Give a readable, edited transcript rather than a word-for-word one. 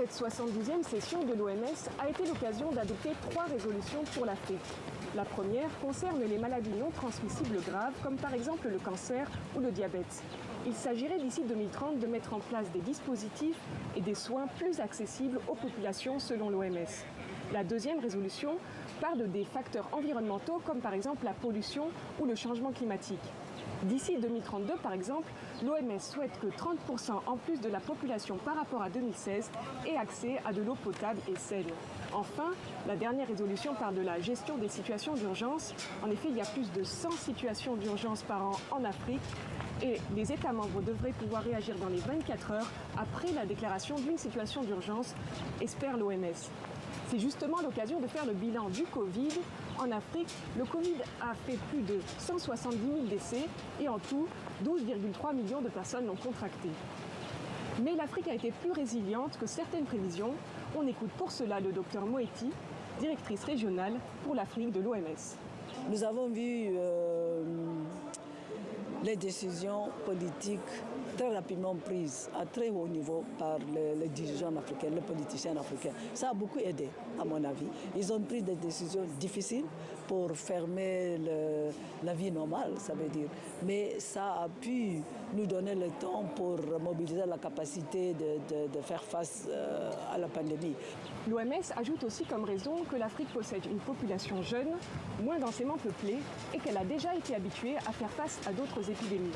Cette 72e session de l'OMS a été l'occasion d'adopter 3 résolutions pour l'Afrique. La première concerne les maladies non transmissibles graves, comme par exemple le cancer ou le diabète. Il s'agirait d'ici 2030 de mettre en place des dispositifs et des soins plus accessibles aux populations selon l'OMS. La deuxième résolution parle des facteurs environnementaux comme par exemple la pollution ou le changement climatique. D'ici 2032 par exemple, l'OMS souhaite que 30% en plus de la population par rapport à 2016 ait accès à de l'eau potable et saine. Enfin, la dernière résolution parle de la gestion des situations d'urgence. En effet, il y a plus de 100 situations d'urgence par an en Afrique et les États membres devraient pouvoir réagir dans les 24 heures après la déclaration d'une situation d'urgence, espère l'OMS. C'est justement l'occasion de faire le bilan du Covid. En Afrique, le Covid a fait plus de 170 000 décès et en tout, 12,3 millions de personnes l'ont contracté. Mais l'Afrique a été plus résiliente que certaines prévisions. On écoute pour cela le docteur Moeti, directrice régionale pour l'Afrique de l'OMS. Nous avons vu les décisions politiques très rapidement prises à très haut niveau par les dirigeants africains, les politiciens africains. Ça a beaucoup aidé, à mon avis. Ils ont pris des décisions difficiles pour fermer la vie normale, ça veut dire. Mais ça a pu nous donner le temps pour mobiliser la capacité de faire face à la pandémie. L'OMS ajoute aussi comme raison que l'Afrique possède une population jeune, moins densément peuplée, et qu'elle a déjà été habituée à faire face à d'autres épidémies.